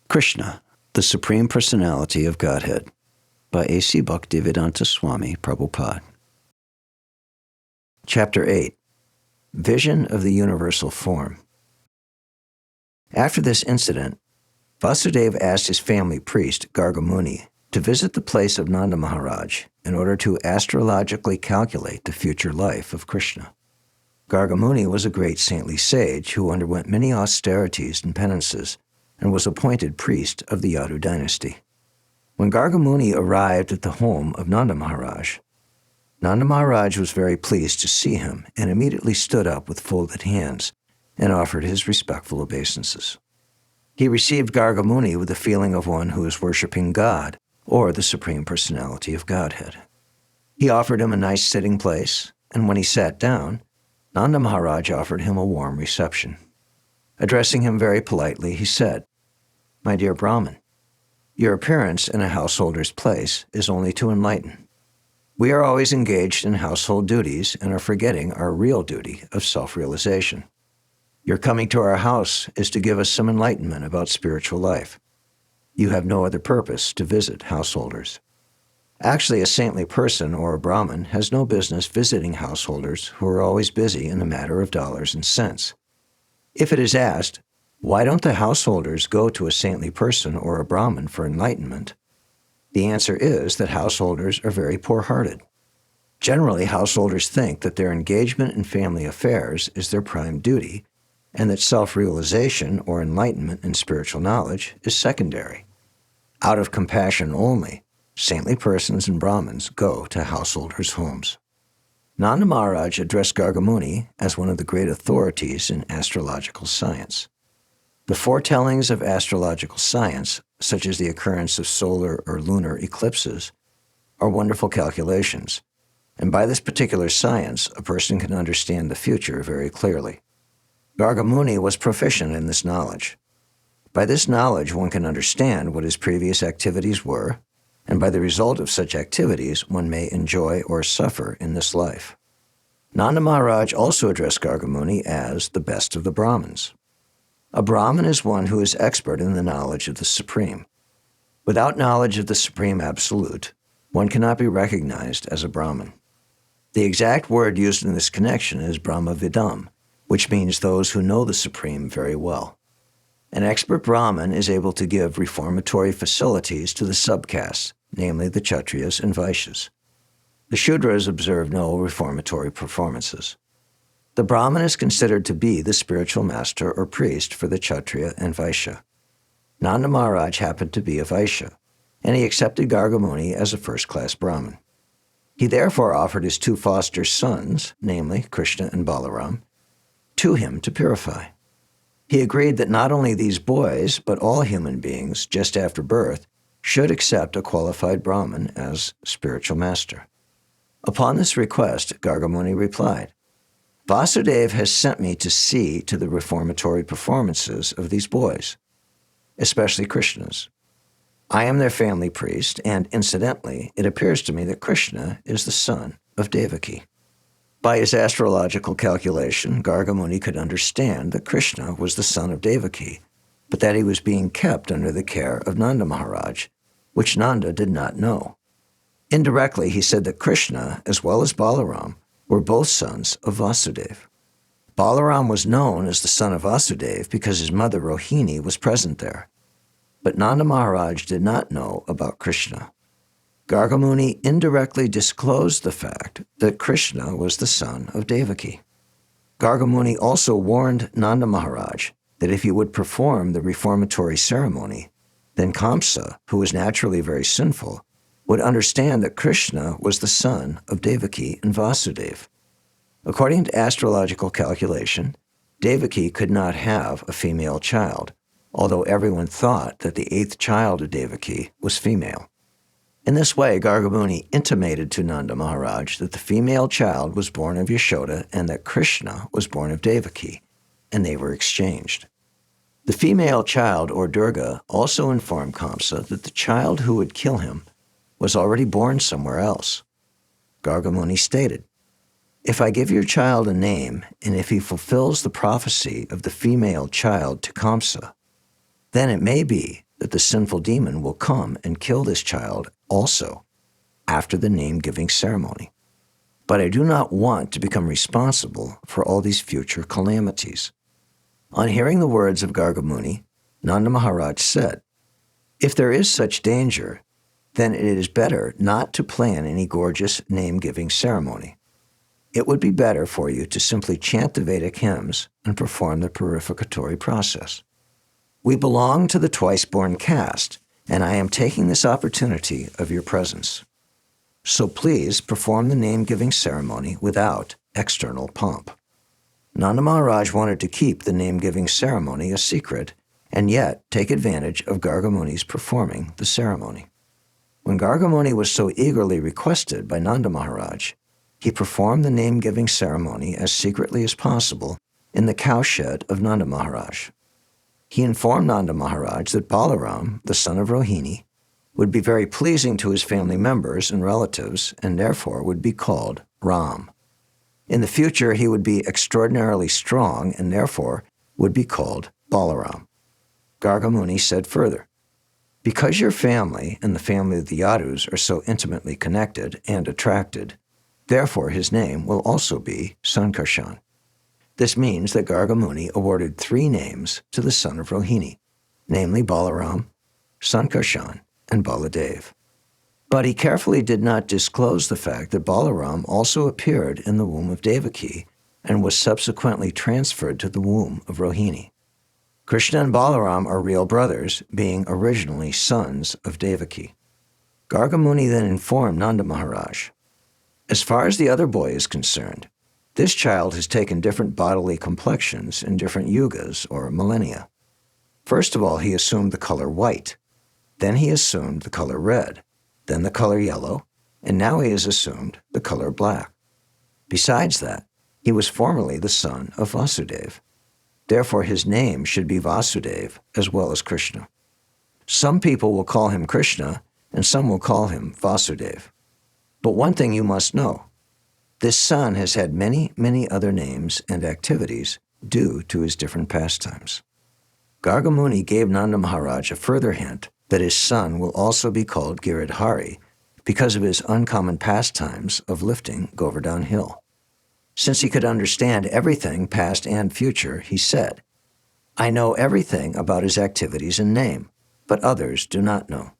Krishna, the Supreme Personality of Godhead, by A.C. Bhaktivedanta Swami, Prabhupāda. Chapter 8. Vision of the Universal Form. After this incident, Vyāsadeva asked his family priest, Gargamuni, to visit the place of Nanda Maharaj in order to astrologically calculate the future life of Krishna. Gargamuni was a great saintly sage who underwent many austerities and penances and was appointed priest of the Yadu dynasty. When Gargamuni arrived at the home of Nanda Maharaj was very pleased to see him and immediately stood up with folded hands and offered his respectful obeisances. He received Gargamuni with the feeling of one who is worshiping God or the Supreme Personality of Godhead. He offered him a nice sitting place, and when he sat down, Nanda Maharaj offered him a warm reception. Addressing him very politely, he said, "My dear Brahmin, your appearance in a householder's place is only to enlighten. We are always engaged in household duties and are forgetting our real duty of self-realization. Your coming to our house is to give us some enlightenment about spiritual life. You have no other purpose to visit householders. Actually, a saintly person or a Brahmin has no business visiting householders who are always busy in the matter of dollars and cents. If it is asked, why don't the householders go to a saintly person or a Brahmin for enlightenment? The answer is that householders are very poor-hearted. Generally, householders think that their engagement in family affairs is their prime duty, and that self-realization or enlightenment in spiritual knowledge is secondary. Out of compassion only, saintly persons and Brahmins go to householders' homes." Nanda Maharaj addressed Gargamuni as one of the great authorities in astrological science. The foretellings of astrological science, such as the occurrence of solar or lunar eclipses, are wonderful calculations, and by this particular science, a person can understand the future very clearly. Gargamuni was proficient in this knowledge. By this knowledge, one can understand what his previous activities were, and by the result of such activities, one may enjoy or suffer in this life. Nanda Maharaj also addressed Gargamuni as the best of the Brahmins. A Brahmin is one who is expert in the knowledge of the Supreme. Without knowledge of the Supreme Absolute, one cannot be recognized as a Brahmin. The exact word used in this connection is Brahmavidam, which means those who know the Supreme very well. An expert Brahmin is able to give reformatory facilities to the subcastes, namely the Kshatriyas and Vaishyas. The Shudras observe no reformatory performances. The Brahmin is considered to be the spiritual master or priest for the Kshatriya and Vaishya. Nanda Maharaj happened to be a Vaishya, and he accepted Gargamuni as a first-class Brahmin. He therefore offered his two foster sons, namely Krishna and Balaram, to him to purify. He agreed that not only these boys, but all human beings, just after birth, should accept a qualified Brahmin as spiritual master. Upon this request, Gargamuni replied, "Vyāsadeva has sent me to see to the reformatory performances of these boys, especially Krishna's. I am their family priest, and incidentally, it appears to me that Krishna is the son of Devaki." By his astrological calculation, Gargamuni could understand that Krishna was the son of Devaki, but that he was being kept under the care of Nanda Maharaj, which Nanda did not know. Indirectly, he said that Krishna, as well as Balaram, were both sons of Vyāsadeva. Balaram was known as the son of Vyāsadeva because his mother Rohini was present there, but Nanda Maharaj did not know about Krishna. Gargamuni indirectly disclosed the fact that Krishna was the son of Devaki. Gargamuni also warned Nanda Maharaj that if he would perform the reformatory ceremony, then Kamsa, who was naturally very sinful, would understand that Krishna was the son of Devaki and Vyāsadeva. According to astrological calculation, Devaki could not have a female child, although everyone thought that the 8th child of Devaki was female. In this way, Gargamuni intimated to Nanda Maharaj that the female child was born of Yashoda and that Krishna was born of Devaki, and they were exchanged. The female child, or Durga, also informed Kamsa that the child who would kill him was already born somewhere else. Gargamuni stated, "If I give your child a name, and if he fulfills the prophecy of the female child to Kamsa, then it may be that the sinful demon will come and kill this child also after the name-giving ceremony. But I do not want to become responsible for all these future calamities." On hearing the words of Gargamuni, Nanda Maharaj said, "If there is such danger, then it is better not to plan any gorgeous name-giving ceremony. It would be better for you to simply chant the Vedic hymns and perform the purificatory process. We belong to the twice-born caste, and I am taking this opportunity of your presence. So please perform the name-giving ceremony without external pomp." Nanda Maharaj wanted to keep the name-giving ceremony a secret and yet take advantage of Gargamuni's performing the ceremony. When Gargamuni was so eagerly requested by Nanda Maharaj, he performed the name-giving ceremony as secretly as possible in the cowshed of Nanda Maharaj. He informed Nanda Maharaj that Balaram, the son of Rohini, would be very pleasing to his family members and relatives and therefore would be called Ram. In the future, he would be extraordinarily strong and therefore would be called Balaram. Gargamuni said further, "Because your family and the family of the Yadus are so intimately connected and attracted, therefore his name will also be Sankarshan." This means that Gargamuni awarded 3 names to the son of Rohini, namely Balaram, Sankarshan, and Baladev. But he carefully did not disclose the fact that Balaram also appeared in the womb of Devaki and was subsequently transferred to the womb of Rohini. Krishna and Balaram are real brothers, being originally sons of Devaki. Gargamuni then informed Nanda Maharaj, "As far as the other boy is concerned, this child has taken different bodily complexions in different yugas or millennia. First of all, he assumed the color white. Then he assumed the color red, then the color yellow, and now he has assumed the color black. Besides that, he was formerly the son of Vasudeva. Therefore his name should be Vasudeva as well as Krishna. Some people will call him Krishna, and some will call him Vasudeva. But one thing you must know, this son has had many, many other names and activities due to his different pastimes." Gargamuni gave Nanda Maharaj a further hint that his son will also be called Giridhari because of his uncommon pastimes of lifting Govardhan Hill. Since he could understand everything past and future, he said, "I know everything about his activities and name, but others do not know.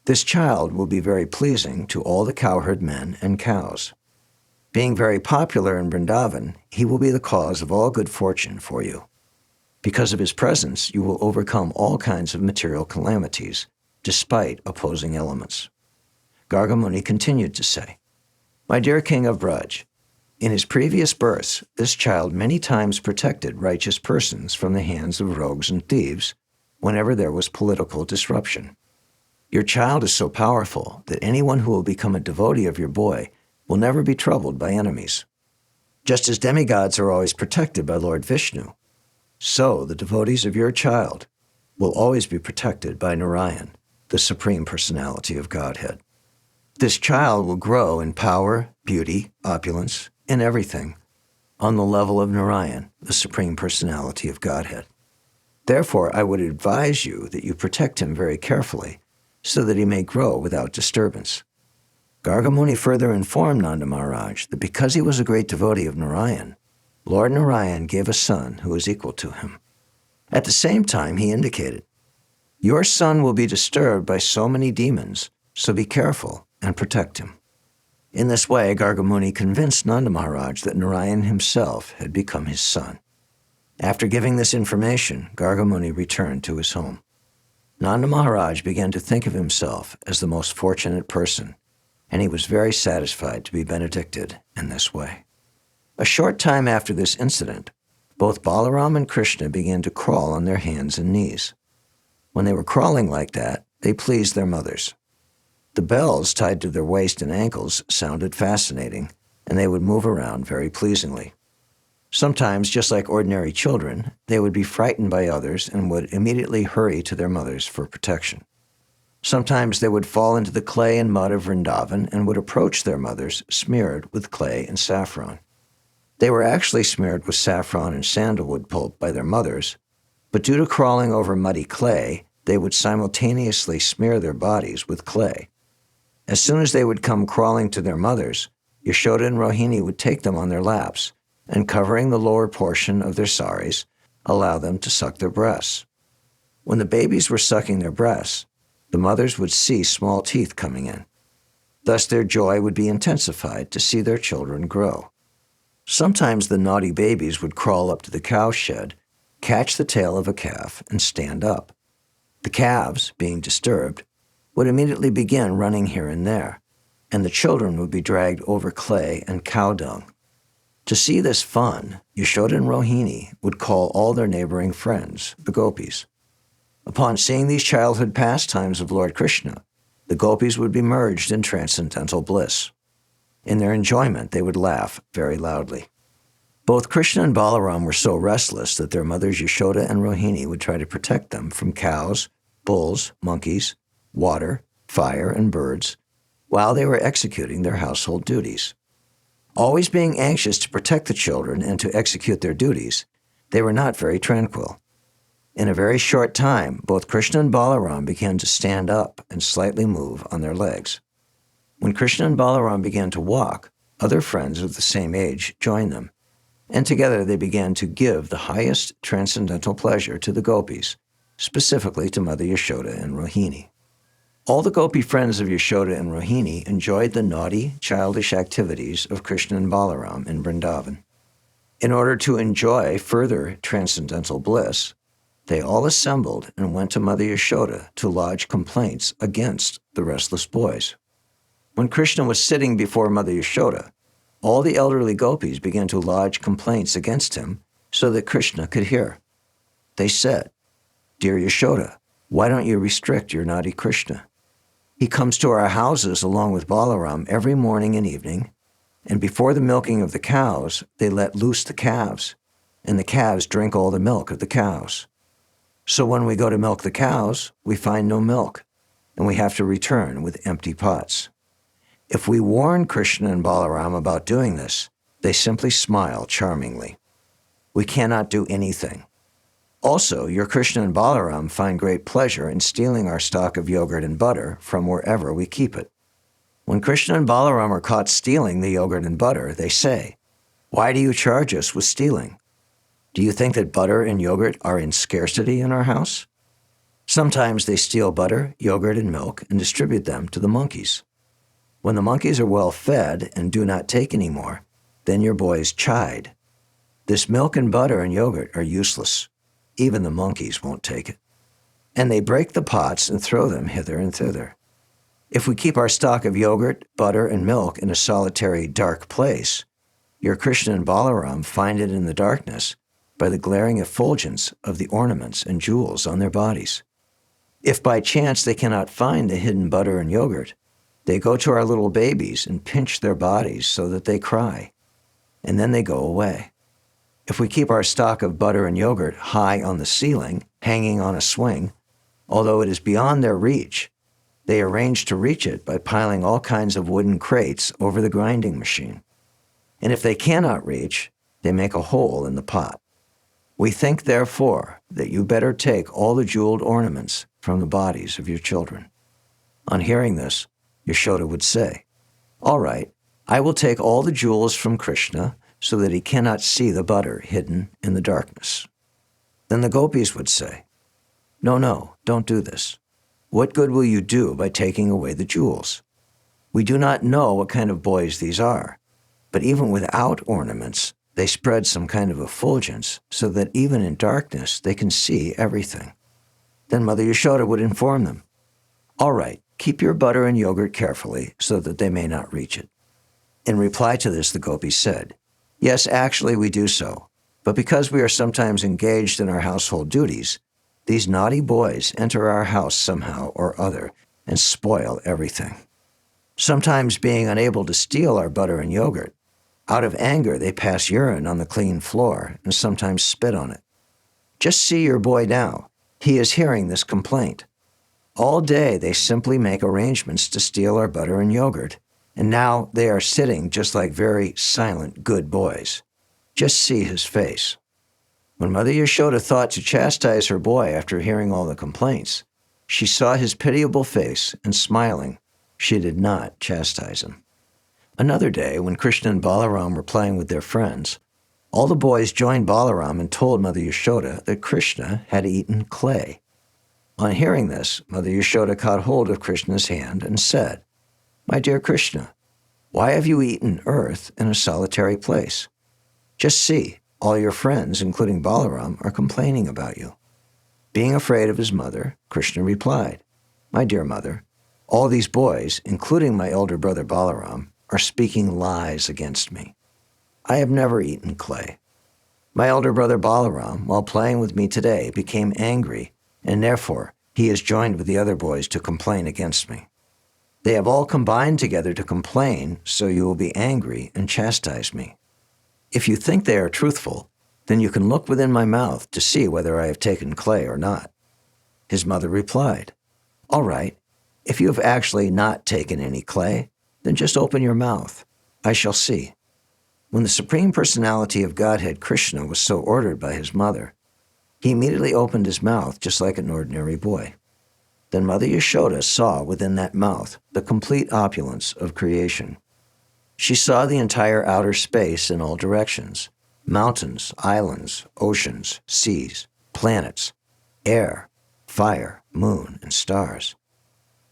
This child will be very pleasing to all the cowherd men and cows. Being very popular in Vrindavan, he will be the cause of all good fortune for you. Because of his presence, you will overcome all kinds of material calamities, despite opposing elements." Gargamuni continued to say, "My dear king of Braj, in his previous births, this child many times protected righteous persons from the hands of rogues and thieves whenever there was political disruption. Your child is so powerful that anyone who will become a devotee of your boy will never be troubled by enemies. Just as demigods are always protected by Lord Vishnu, so the devotees of your child will always be protected by Narayan, the Supreme Personality of Godhead. This child will grow in power, beauty, opulence, in everything, on the level of Narayan, the Supreme Personality of Godhead. Therefore, I would advise you that you protect him very carefully so that he may grow without disturbance." Gargamuni further informed Nanda Maharaj that because he was a great devotee of Narayan, Lord Narayan gave a son who was equal to him. At the same time, he indicated, "Your son will be disturbed by so many demons, so be careful and protect him." In this way, Gargamuni convinced Nanda Maharaj that Narayan himself had become his son. After giving this information, Gargamuni returned to his home. Nanda Maharaj began to think of himself as the most fortunate person, and he was very satisfied to be benedicted in this way. A short time after this incident, both Balaram and Krishna began to crawl on their hands and knees. When they were crawling like that, they pleased their mothers. The bells tied to their waist and ankles sounded fascinating, and they would move around very pleasingly. Sometimes, just like ordinary children, they would be frightened by others and would immediately hurry to their mothers for protection. Sometimes they would fall into the clay and mud of Vrindavan and would approach their mothers smeared with clay and saffron. They were actually smeared with saffron and sandalwood pulp by their mothers, but due to crawling over muddy clay, they would simultaneously smear their bodies with clay. As soon as they would come crawling to their mothers, Yashoda and Rohini would take them on their laps and, covering the lower portion of their saris, allow them to suck their breasts. When the babies were sucking their breasts, the mothers would see small teeth coming in. Thus their joy would be intensified to see their children grow. Sometimes the naughty babies would crawl up to the cow shed, catch the tail of a calf, and stand up. The calves, being disturbed, would immediately begin running here and there, and the children would be dragged over clay and cow dung. To see this fun, Yashoda and Rohini would call all their neighboring friends, the Gopis. Upon seeing these childhood pastimes of Lord Krishna, the Gopis would be merged in transcendental bliss. In their enjoyment, they would laugh very loudly. Both Krishna and Balaram were so restless that their mothers Yashoda and Rohini would try to protect them from cows, bulls, monkeys, water, fire, and birds, while they were executing their household duties. Always being anxious to protect the children and to execute their duties, they were not very tranquil. In a very short time, both Krishna and Balaram began to stand up and slightly move on their legs. When Krishna and Balaram began to walk, other friends of the same age joined them, and together they began to give the highest transcendental pleasure to the Gopis, specifically to Mother Yashoda and Rohini. All the Gopi friends of Yashoda and Rohini enjoyed the naughty, childish activities of Krishna and Balaram in Vrindavan. In order to enjoy further transcendental bliss, they all assembled and went to Mother Yashoda to lodge complaints against the restless boys. When Krishna was sitting before Mother Yashoda, all the elderly gopis began to lodge complaints against him so that Krishna could hear. They said, "Dear Yashoda, why don't you restrict your naughty Krishna? He comes to our houses along with Balaram every morning and evening, and before the milking of the cows, they let loose the calves, and the calves drink all the milk of the cows. So when we go to milk the cows, we find no milk, and we have to return with empty pots. If we warn Krishna and Balaram about doing this, they simply smile charmingly. We cannot do anything. Also, your Krishna and Balaram find great pleasure in stealing our stock of yogurt and butter from wherever we keep it. When Krishna and Balaram are caught stealing the yogurt and butter, they say, 'Why do you charge us with stealing? Do you think that butter and yogurt are in scarcity in our house?' Sometimes they steal butter, yogurt, and milk and distribute them to the monkeys. When the monkeys are well fed and do not take any more, then your boys chide. This milk and butter and yogurt are useless. Even the monkeys won't take it. And they break the pots and throw them hither and thither. If we keep our stock of yogurt, butter, and milk in a solitary, dark place, your Krishna and Balaram find it in the darkness by the glaring effulgence of the ornaments and jewels on their bodies. If by chance they cannot find the hidden butter and yogurt, they go to our little babies and pinch their bodies so that they cry, and then they go away. If we keep our stock of butter and yogurt high on the ceiling, hanging on a swing, although it is beyond their reach, they arrange to reach it by piling all kinds of wooden crates over the grinding machine. And if they cannot reach, they make a hole in the pot. We think, therefore, that you better take all the jeweled ornaments from the bodies of your children." On hearing this, Yashoda would say, "All right, I will take all the jewels from Krishna so that he cannot see the butter hidden in the darkness." Then the gopis would say, No, don't do this. What good will you do by taking away the jewels? We do not know what kind of boys these are, but even without ornaments, they spread some kind of effulgence so that even in darkness they can see everything." Then Mother Yashoda would inform them, "All right, keep your butter and yogurt carefully so that they may not reach it." In reply to this, the gopis said, "Yes, actually we do so, but because we are sometimes engaged in our household duties, these naughty boys enter our house somehow or other and spoil everything. Sometimes being unable to steal our butter and yogurt, out of anger they pass urine on the clean floor and sometimes spit on it. Just see your boy now. He is hearing this complaint. All day they simply make arrangements to steal our butter and yogurt, and now they are sitting just like very silent, good boys. Just see his face." When Mother Yashoda thought to chastise her boy after hearing all the complaints, She saw his pitiable face, and smiling, she did not chastise him. Another day, when Krishna and Balaram were playing with their friends, all the boys joined Balaram and told Mother Yashoda that Krishna had eaten clay. On hearing this, Mother Yashoda caught hold of Krishna's hand and said, "My dear Krishna, why have you eaten earth in a solitary place? Just see, all your friends, including Balaram, are complaining about you." Being afraid of his mother, Krishna replied, "My dear mother, all these boys, including my elder brother Balaram, are speaking lies against me. I have never eaten clay. My elder brother Balaram, while playing with me today, became angry, and therefore he has joined with the other boys to complain against me. They have all combined together to complain, so you will be angry and chastise me. If you think they are truthful, then you can look within my mouth to see whether I have taken clay or not." His mother replied, "All right, if you have actually not taken any clay, then just open your mouth. I shall see." When the Supreme Personality of Godhead, Krishna, was so ordered by his mother, he immediately opened his mouth just like an ordinary boy. Then Mother Yashoda saw within that mouth the complete opulence of creation. She saw the entire outer space in all directions: mountains, islands, oceans, seas, planets, air, fire, moon, and stars.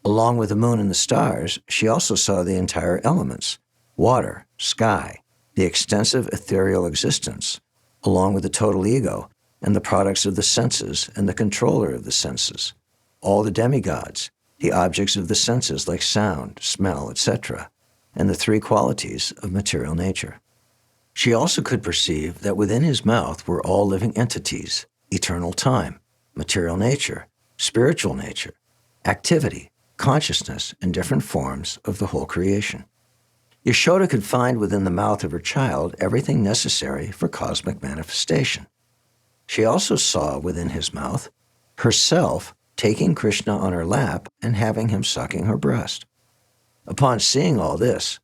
Along with the moon and the stars, she also saw the entire elements: water, sky, the extensive ethereal existence, along with the total ego and the products of the senses and the controller of the senses, all the demigods, the objects of the senses like sound, smell, etc., and the three qualities of material nature. She also could perceive that within his mouth were all living entities, eternal time, material nature, spiritual nature, activity, consciousness, and different forms of the whole creation. Yashoda could find within the mouth of her child everything necessary for cosmic manifestation. She also saw within his mouth herself taking Krishna on her lap and having him sucking her breast. Upon seeing all this,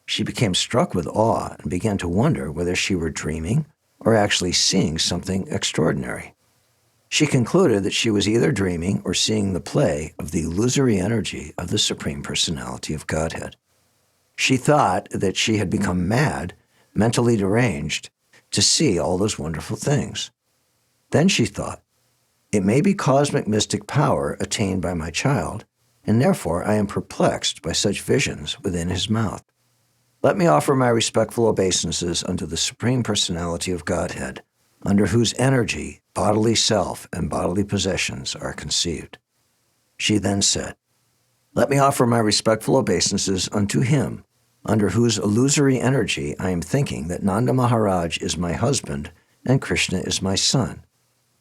she became struck with awe and began to wonder whether she were dreaming or actually seeing something extraordinary. She concluded that she was either dreaming or seeing the play of the illusory energy of the Supreme Personality of Godhead. She thought that she had become mad, mentally deranged, to see all those wonderful things. Then she thought, it may be cosmic mystic power attained by my child, and therefore I am perplexed by such visions within his mouth. Let me offer my respectful obeisances unto the Supreme Personality of Godhead, under whose energy bodily self and bodily possessions are conceived. She then said, let me offer my respectful obeisances unto him, under whose illusory energy I am thinking that Nanda Maharaj is my husband and Krishna is my son,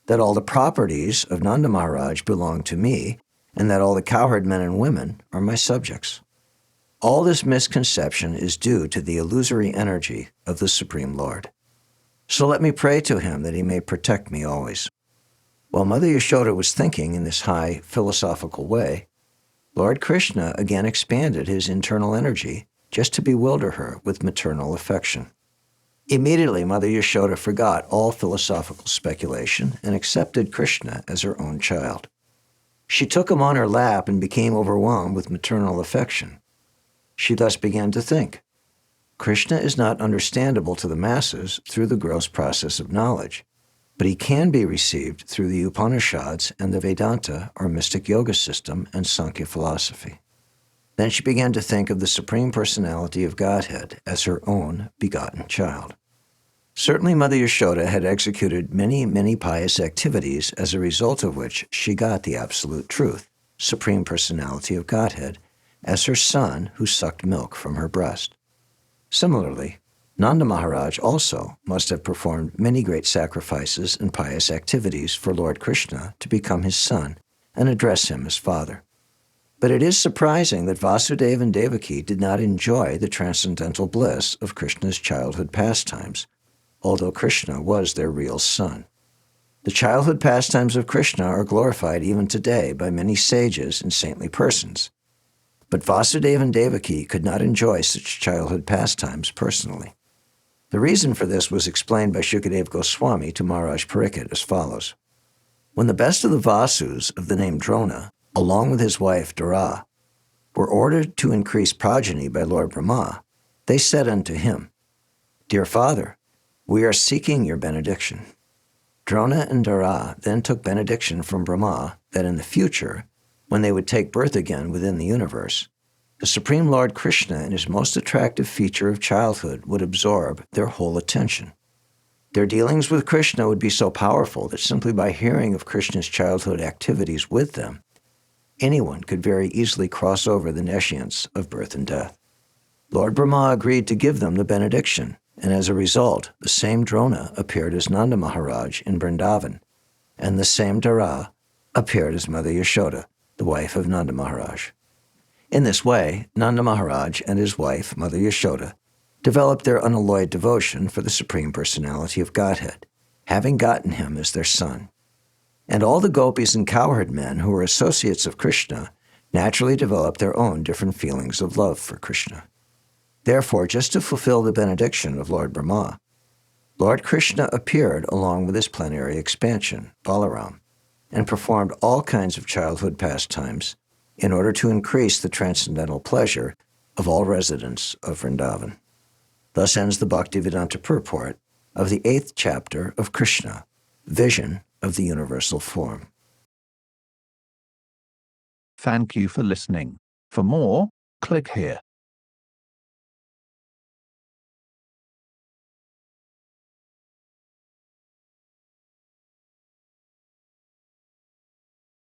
that all the properties of Nanda Maharaj belong to me, and that all the cowherd men and women are my subjects. All this misconception is due to the illusory energy of the Supreme Lord. So let me pray to him that he may protect me always. While Mother Yashoda was thinking in this high philosophical way, Lord Krishna again expanded his internal energy just to bewilder her with maternal affection. Immediately, Mother Yashoda forgot all philosophical speculation and accepted Krishna as her own child. She took him on her lap and became overwhelmed with maternal affection. She thus began to think, Krishna is not understandable to the masses through the gross process of knowledge, but he can be received through the Upanishads and the Vedanta or mystic yoga system and Sankhya philosophy. Then she began to think of the Supreme Personality of Godhead as her own begotten child. Certainly Mother Yashoda had executed many, many pious activities as a result of which she got the absolute truth, Supreme Personality of Godhead, as her son who sucked milk from her breast. Similarly, Nanda Maharaj also must have performed many great sacrifices and pious activities for Lord Krishna to become his son and address him as father. But it is surprising that Vyāsadeva and Devaki did not enjoy the transcendental bliss of Krishna's childhood pastimes, although Krishna was their real son. The childhood pastimes of Krishna are glorified even today by many sages and saintly persons. But Vyāsadeva and Devaki could not enjoy such childhood pastimes personally. The reason for this was explained by Shukadeva Goswami to Maharaj Pariksit as follows. When the best of the Vasus of the name Drona, along with his wife Dara, were ordered to increase progeny by Lord Brahma, they said unto him, Dear Father, we are seeking your benediction. Drona and Dara then took benediction from Brahma that in the future, when they would take birth again within the universe, the Supreme Lord Krishna in his most attractive feature of childhood would absorb their whole attention. Their dealings with Krishna would be so powerful that simply by hearing of Krishna's childhood activities with them, anyone could very easily cross over the nescience of birth and death. Lord Brahma agreed to give them the benediction, and as a result, the same Drona appeared as Nanda Maharaj in Vrindavan, and the same Dara appeared as Mother Yashoda, the wife of Nanda Maharaj. In this way, Nanda Maharaj and his wife, Mother Yashoda, developed their unalloyed devotion for the Supreme Personality of Godhead, having gotten him as their son. And all the gopis and cowherd men who were associates of Krishna naturally developed their own different feelings of love for Krishna. Therefore, just to fulfill the benediction of Lord Brahma, Lord Krishna appeared along with his plenary expansion, Balaram, and performed all kinds of childhood pastimes in order to increase the transcendental pleasure of all residents of Vrindavan. Thus ends the Bhaktivedanta purport of the 8th chapter of Kṛṣṇa, Vision of the Universal Form. Thank you for listening. For more, click here.